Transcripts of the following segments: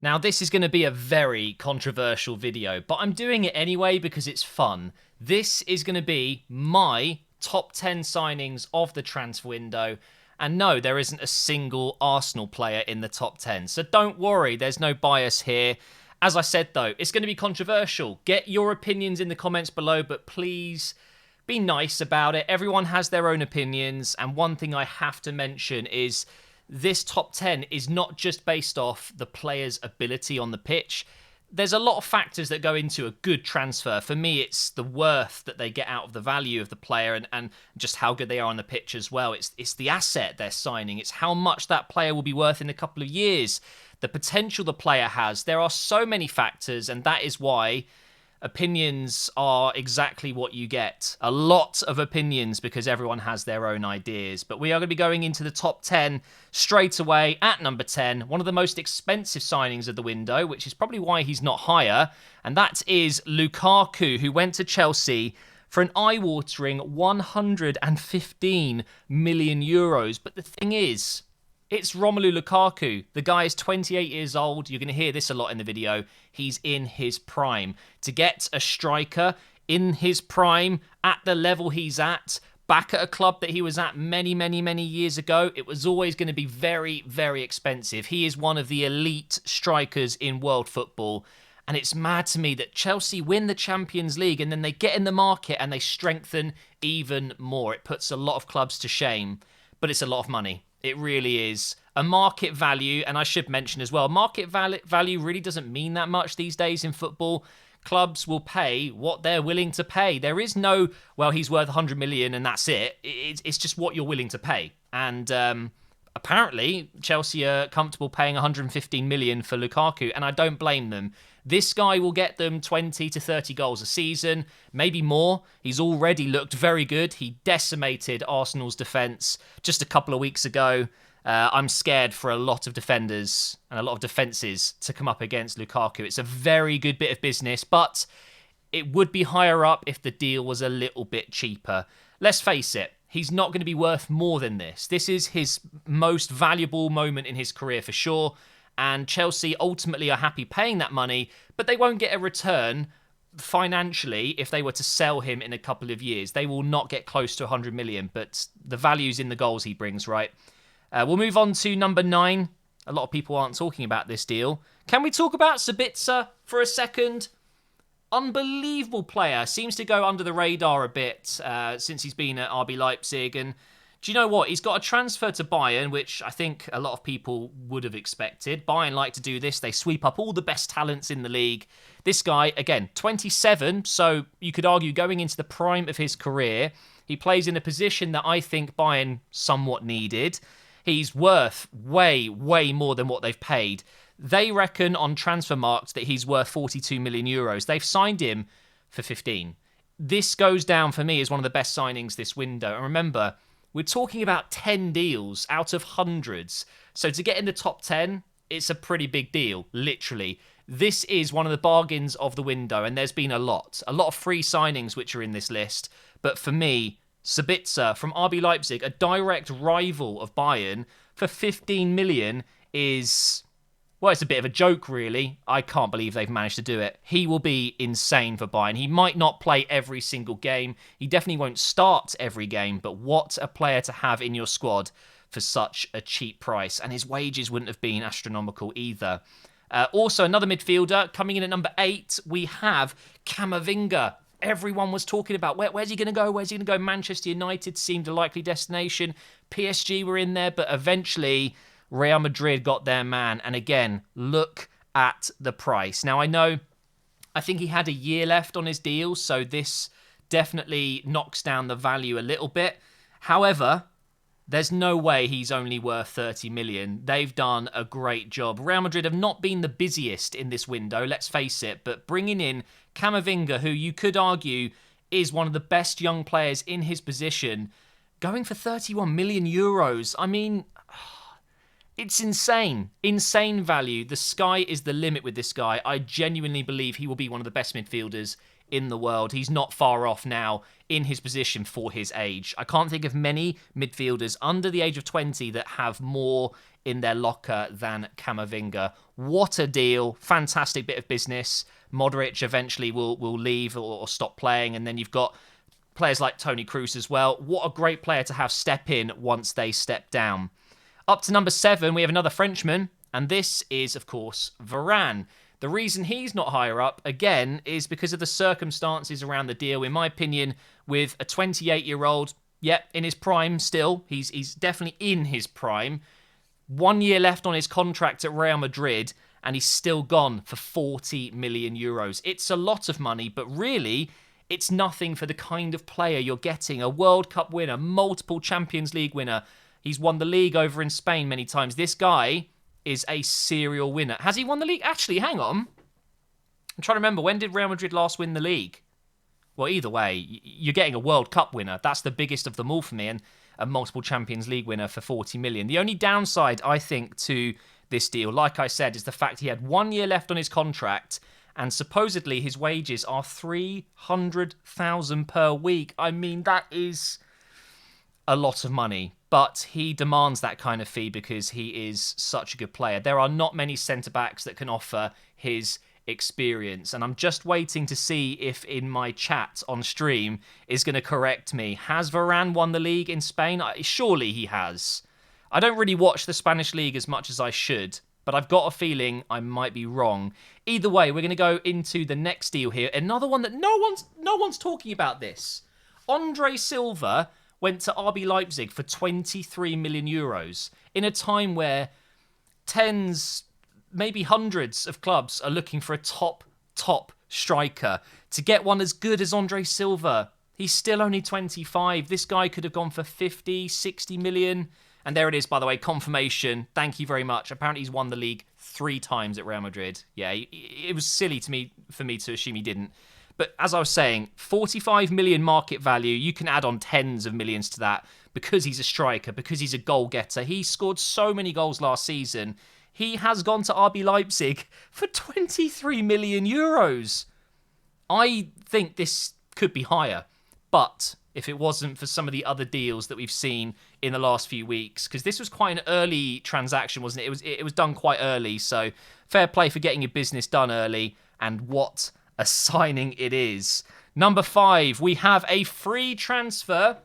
Now, this is going to be a very controversial video, but I'm doing it anyway because it's fun. This is going to be my top 10 signings of the transfer window. And no, there isn't a single Arsenal player in the top 10. So don't worry, there's no bias here. As I said, though, it's going to be controversial. Get your opinions in the comments below, but please be nice about it. Everyone has their own opinions. And one thing I have to mention is this top 10 is not just based off the player's ability on the pitch. There's a lot of factors that go into a good transfer. For me, it's the worth that they get out of the value of the player and just how good they are on the pitch as well. It's the asset they're signing. It's how much that player will be worth in a couple of years. The potential the player has. There are so many factors, and that is why opinions are exactly what you get. A lot of opinions because everyone has their own ideas. But we are going to be going into the top 10 straight away. At number 10, one of the most expensive signings of the window, which is probably why he's not higher. And that is Lukaku, who went to Chelsea for an eye-watering 115 million euros. But the thing is, it's Romelu Lukaku. The guy is 28 years old. You're going to hear this a lot in the video. He's in his prime. To get a striker in his prime at the level he's at, back at a club that he was at many, many, many years ago, it was always going to be very, very expensive. He is one of the elite strikers in world football. And it's mad to me that Chelsea win the Champions League and then they get in the market and they strengthen even more. It puts a lot of clubs to shame, but it's a lot of money. It really is. A market value, and I should mention as well, market value really doesn't mean that much these days in football. Clubs will pay what they're willing to pay. There is no, well, he's worth 100 million and that's it. It's just what you're willing to pay. And apparently, Chelsea are comfortable paying 115 million for Lukaku, and I don't blame them. This guy will get them 20 to 30 goals a season, maybe more. He's already looked very good. He decimated Arsenal's defence just a couple of weeks ago. I'm scared for a lot of defenders and a lot of defences to come up against Lukaku. It's a very good bit of business, but it would be higher up if the deal was a little bit cheaper. Let's face it, he's not going to be worth more than this. This is his most valuable moment in his career for sure. And Chelsea ultimately are happy paying that money, but they won't get a return financially if they were to sell him in a couple of years. They will not get close to 100 million, but the value's in the goals he brings, right? We'll move on to number 9. A lot of people aren't talking about this deal. Can we talk about Sabitzer for a second? Unbelievable player. Seems to go under the radar a bit since he's been at RB Leipzig. And do you know what? He's got a transfer to Bayern, which I think a lot of people would have expected. Bayern like to do this. They sweep up all the best talents in the league. This guy, again, 27, so you could argue going into the prime of his career. He plays in a position that I think Bayern somewhat needed. He's worth way, way more than what they've paid. They reckon on Transfermarkt that he's worth 42 million euros. They've signed him for 15. This goes down for me as one of the best signings this window. And remember, we're talking about 10 deals out of hundreds. So to get in the top 10, it's a pretty big deal, literally. This is one of the bargains of the window, and there's been a lot of free signings which are in this list. But for me, Sabitzer from RB Leipzig, a direct rival of Bayern, for 15 million is, well, it's a bit of a joke, really. I can't believe they've managed to do it. He will be insane for Bayern. He might not play every single game. He definitely won't start every game, but what a player to have in your squad for such a cheap price. And his wages wouldn't have been astronomical either. Also, another midfielder coming in at number 8, we have Kamavinga. Everyone was talking about, where's he going to go? Where's he going to go? Manchester United seemed a likely destination. PSG were in there, but eventually Real Madrid got their man. And again, look at the price. Now, I think he had a year left on his deal, so this definitely knocks down the value a little bit. However, there's no way he's only worth 30 million. They've done a great job. Real Madrid have not been the busiest in this window, let's face it, but bringing in Kamavinga, who you could argue is one of the best young players in his position, going for 31 million euros. I mean, it's insane. Insane value. The sky is the limit with this guy. I genuinely believe he will be one of the best midfielders in the world. He's not far off now in his position for his age. I can't think of many midfielders under the age of 20 that have more in their locker than Kamavinga. What a deal. Fantastic bit of business. Modric eventually will leave or stop playing, and then you've got players like Toni Kroos as well. What a great player to have step in once they step down. Up to number 7, we have another Frenchman, and this is, of course, Varane. The reason he's not higher up, again, is because of the circumstances around the deal. In my opinion, with a 28-year-old, in his prime still, he's definitely in his prime. 1 year left on his contract at Real Madrid, and he's still gone for 40 million euros. It's a lot of money, but really, it's nothing for the kind of player you're getting. A World Cup winner, multiple Champions League winner. He's won the league over in Spain many times. This guy is a serial winner. Has he won the league? Actually, hang on. I'm trying to remember, when did Real Madrid last win the league? Well, either way, you're getting a World Cup winner. That's the biggest of them all for me, and a multiple Champions League winner for 40 million. The only downside, I think, to this deal, like I said, is the fact he had 1 year left on his contract, and supposedly his wages are 300,000 per week. I mean, that is a lot of money, but he demands that kind of fee because he is such a good player. There are not many centre-backs that can offer his experience, and I'm just waiting to see if in my chat on stream is going to correct me. Has Varane won the league in Spain? Surely he has. I don't really watch the Spanish league as much as I should, but I've got a feeling I might be wrong. Either way, we're going to go into the next deal here. Another one that no one's talking about this. Andre Silva went to RB Leipzig for 23 million euros in a time where tens, maybe hundreds of clubs are looking for a top striker. To get one as good as Andre Silva, he's still only 25. This guy could have gone for 50, 60 million. And there it is, by the way, confirmation. Thank you very much. Apparently he's won the league 3 times at Real Madrid. Yeah, it was silly for me to assume he didn't. But as I was saying, 45 million market value. You can add on tens of millions to that because he's a striker, because he's a goal getter. He scored so many goals last season. He has gone to RB Leipzig for 23 million euros. I think this could be higher, but if it wasn't for some of the other deals that we've seen in the last few weeks, because this was quite an early transaction, wasn't it? It was done quite early, so fair play for getting your business done early, and what a signing it is. Number 5, we have a free transfer.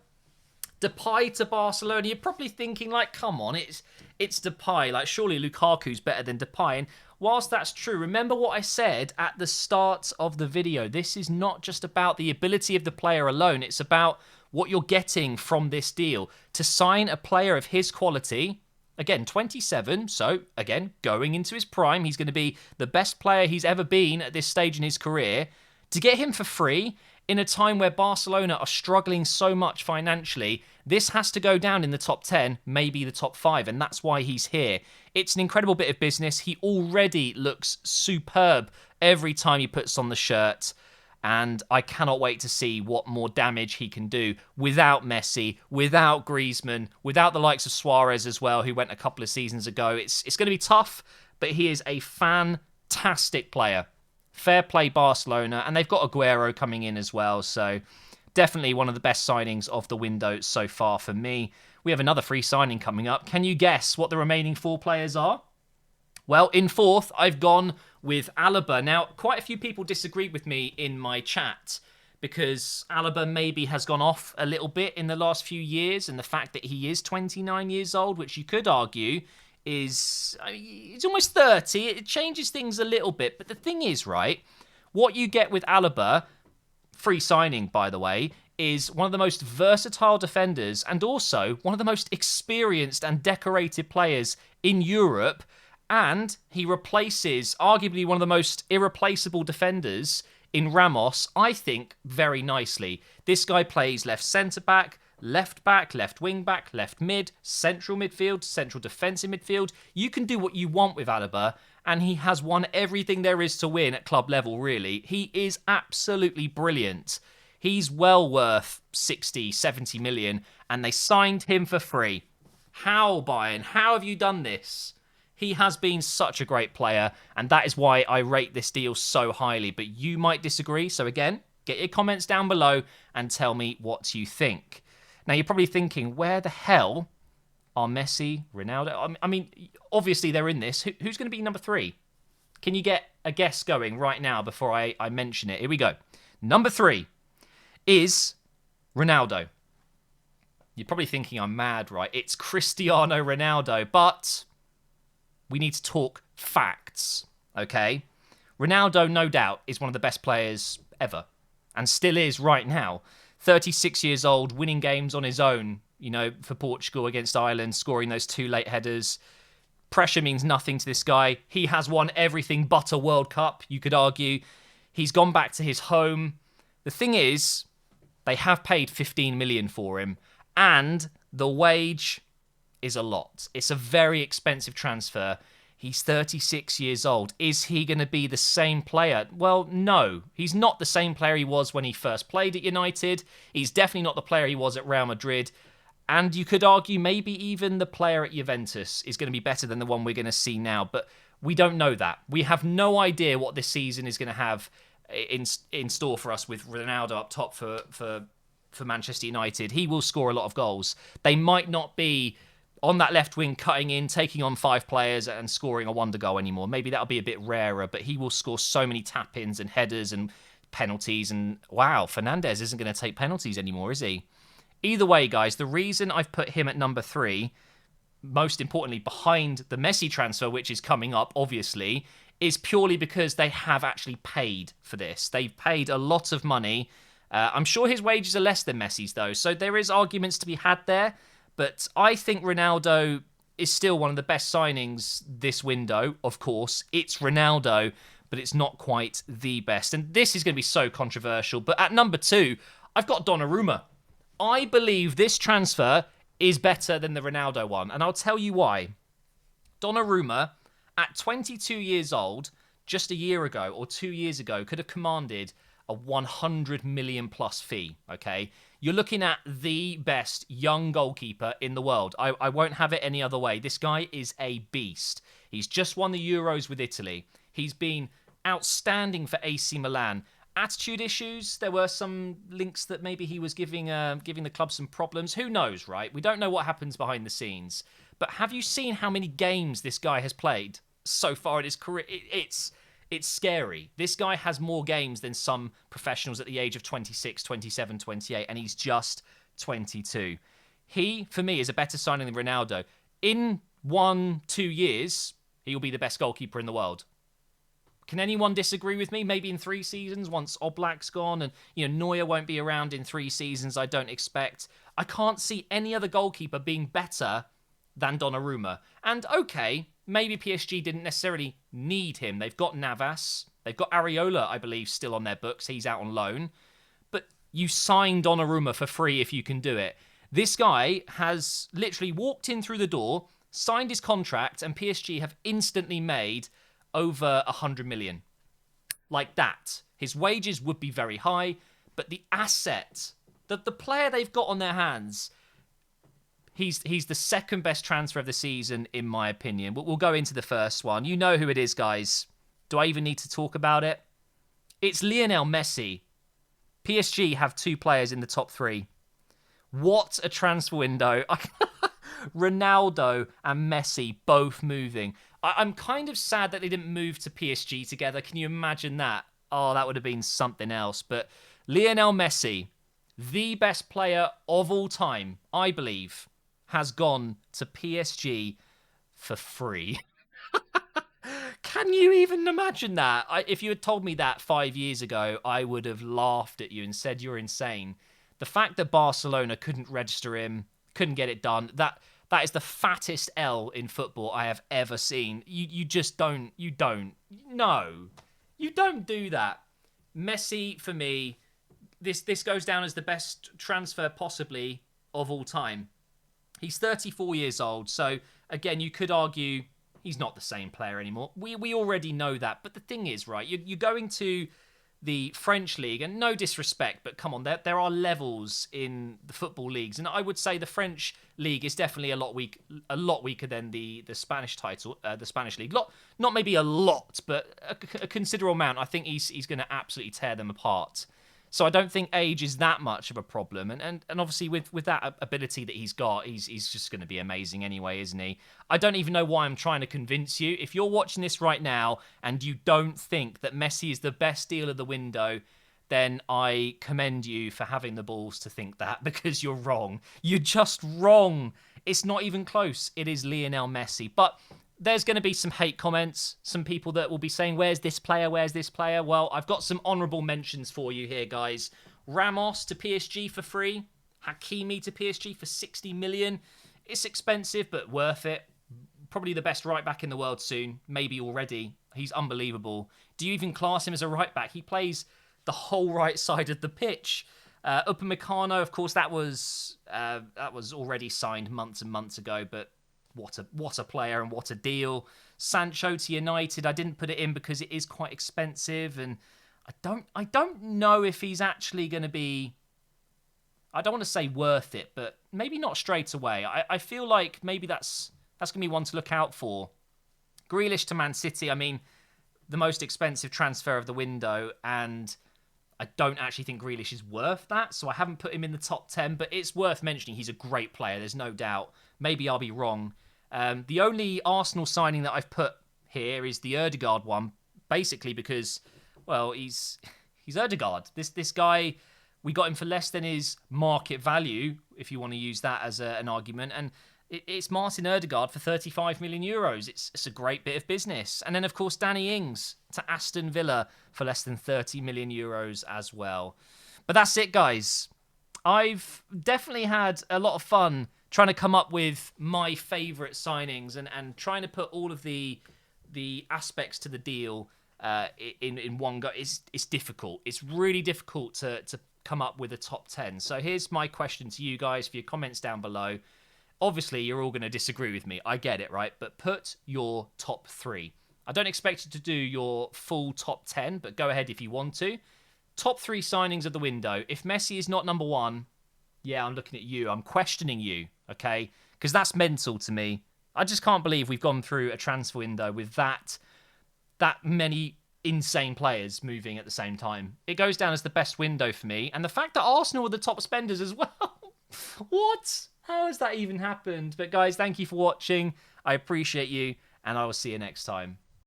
Depay to Barcelona. You're probably thinking, like, come on, it's Depay. Like, surely Lukaku's better than Depay. And whilst that's true, remember what I said at the start of the video. This is not just about the ability of the player alone. It's about what you're getting from this deal. To sign a player of his quality, again, 27, so, again, going into his prime, he's going to be the best player he's ever been at this stage in his career. To get him for free, in a time where Barcelona are struggling so much financially, this has to go down in the top 10, maybe the top 5, and that's why he's here. It's an incredible bit of business. He already looks superb every time he puts on the shirt, and I cannot wait to see what more damage he can do without Messi, without Griezmann, without the likes of Suarez as well, who went a couple of seasons ago. It's going to be tough, but he is a fantastic player. Fair play Barcelona, and they've got Aguero coming in as well, so definitely one of the best signings of the window so far for me. We have another free signing coming up. Can you guess what the remaining 4 players are? Well, in 4th, I've gone with Alaba. Now, quite a few people disagreed with me in my chat because Alaba maybe has gone off a little bit in the last few years, and the fact that he is 29 years old, which you could argue is, it's almost 30. It changes things a little bit. But the thing is, right, what you get with Alaba, free signing, by the way, is one of the most versatile defenders and also one of the most experienced and decorated players in Europe. And he replaces arguably one of the most irreplaceable defenders in Ramos, I think, very nicely. This guy plays left centre-back, left wing back, left mid, central midfield, central defensive midfield. You can do what you want with Alaba, and he has won everything there is to win at club level, really. He is absolutely brilliant. He's well worth 60, 70 million, and they signed him for free. How, Bayern? How have you done this? He has been such a great player, and that is why I rate this deal so highly, but you might disagree. So again, get your comments down below and tell me what you think. Now, you're probably thinking, where the hell are Messi, Ronaldo. I mean, obviously they're in this. Who's going to be number 3? Can you get a guess going right now before I mention it? Here we go. Number 3 is Ronaldo. You're probably thinking I'm mad, right? It's Cristiano Ronaldo, but we need to talk facts, okay? Ronaldo, no doubt, is one of the best players ever, and still is right now. 36 years old, winning games on his own, you know, for Portugal against Ireland, scoring those 2 late headers. Pressure means nothing to this guy. He has won everything but a World Cup, you could argue. He's gone back to his home. The thing is, they have paid 15 million for him, and the wage is a lot. It's a very expensive transfer. He's 36 years old. Is he going to be the same player? Well, no. He's not the same player he was when he first played at United. He's definitely not the player he was at Real Madrid. And you could argue maybe even the player at Juventus is going to be better than the one we're going to see now. But we don't know that. We have no idea what this season is going to have in store for us with Ronaldo up top for Manchester United. He will score a lot of goals. They might not be on that left wing, cutting in, taking on 5 players and scoring a wonder goal anymore. Maybe that'll be a bit rarer, but he will score so many tap-ins and headers and penalties. And wow, Fernandes isn't going to take penalties anymore, is he? Either way, guys, the reason I've put him at number 3, most importantly behind the Messi transfer, which is coming up, obviously, is purely because they have actually paid for this. They've paid a lot of money. I'm sure his wages are less than Messi's, though, so there is arguments to be had there. But I think Ronaldo is still one of the best signings this window, of course. It's Ronaldo, but it's not quite the best. And this is going to be so controversial. But at number 2, I've got Donnarumma. I believe this transfer is better than the Ronaldo one. And I'll tell you why. Donnarumma, at 22 years old, just a year ago or 2 years ago, could have commanded a 100 million plus fee, okay? You're looking at the best young goalkeeper in the world. I won't have it any other way. This guy is a beast. He's just won the Euros with Italy. He's been outstanding for AC Milan. Attitude issues, there were some links that maybe he was giving the club some problems. Who knows, right? We don't know what happens behind the scenes. But have you seen how many games this guy has played so far in his career? It's scary. This guy has more games than some professionals at the age of 26, 27, 28, and he's just 22. He, for me, is a better signing than Ronaldo. In 1-2 years, he will be the best goalkeeper in the world. Can anyone disagree with me? Maybe in 3 seasons, once Oblak's gone, and Neuer won't be around in 3 seasons, I don't expect. I can't see any other goalkeeper being better than Donnarumma. And okay, maybe PSG didn't necessarily need him. They've got Navas. They've got Areola, I believe, still on their books. He's out on loan. But you sign Donnarumma for free if you can do it. This guy has literally walked in through the door, signed his contract, and PSG have instantly made over 100 million. Like that. His wages would be very high, but the asset, the player they've got on their hands, he's the second best transfer of the season, in my opinion. But we'll go into the first one. You know who it is, guys. Do I even need to talk about it? It's Lionel Messi. PSG have 2 players in the top 3. What a transfer window. Ronaldo and Messi both moving. I'm kind of sad that they didn't move to PSG together. Can you imagine that? Oh, that would have been something else. But Lionel Messi, the best player of all time, I believe, has gone to PSG for free. Can you even imagine that? If you had told me that 5 years ago, I would have laughed at you and said you're insane. The fact that Barcelona couldn't register him, couldn't get it done, that is the fattest L in football I have ever seen. You just don't. No. You don't do that. Messi, for me, this goes down as the best transfer possibly of all time. He's 34 years old, so again, you could argue he's not the same player anymore. We already know that, but the thing is, right, you're going to the French league, and no disrespect, but come on, there are levels in the football leagues, and I would say the French league is definitely a lot weaker than the Spanish title, the Spanish league. Not maybe a lot, but a considerable amount. I think he's going to absolutely tear them apart. So I don't think age is that much of a problem. And obviously with that ability that he's got, he's just going to be amazing anyway, isn't he? I don't even know why I'm trying to convince you. If you're watching this right now and you don't think that Messi is the best deal of the window, then I commend you for having the balls to think that, because you're wrong. You're just wrong. It's not even close. It is Lionel Messi. But there's going to be some hate comments, some people that will be saying, where's this player, where's this player? Well, I've got some honourable mentions for you here, guys. Ramos to PSG for free. Hakimi to PSG for 60 million. It's expensive, but worth it. Probably the best right-back in the world soon. Maybe already. He's unbelievable. Do you even class him as a right-back? He plays the whole right side of the pitch. Upamecano, of course, that was already signed months and months ago, but what a player and what a deal. Sancho to United, I didn't put it in because it is quite expensive, and I don't know if he's actually going to be, I don't want to say worth it, but maybe not straight away. I feel like maybe that's going to be one to look out for. Grealish to Man City, I mean, the most expensive transfer of the window, and I don't actually think Grealish is worth that, so I haven't put him in the top 10, but it's worth mentioning. He's a great player, there's no doubt. Maybe I'll be wrong. The only Arsenal signing that I've put here is the Ødegaard one, basically because, well, he's Ødegaard. This guy, we got him for less than his market value, if you want to use that as an argument, and it's Martin Ødegaard for 35 million euros. It's a great bit of business. And then, of course, Danny Ings to Aston Villa for less than 30 million euros as well. But that's it, guys. I've definitely had a lot of fun trying to come up with my favourite signings and trying to put all of the aspects to the deal in one go. It's difficult. It's really difficult to come up with a top 10. So here's my question to you guys for your comments down below. Obviously, you're all going to disagree with me. I get it, right? But put your top 3. I don't expect you to do your full top 10, but go ahead if you want to. Top 3 signings of the window. If Messi is not number 1, yeah, I'm looking at you. I'm questioning you, okay? Because that's mental to me. I just can't believe we've gone through a transfer window with that many insane players moving at the same time. It goes down as the best window for me. And the fact that Arsenal were the top spenders as well. What? How has that even happened? But guys, thank you for watching. I appreciate you, and I will see you next time.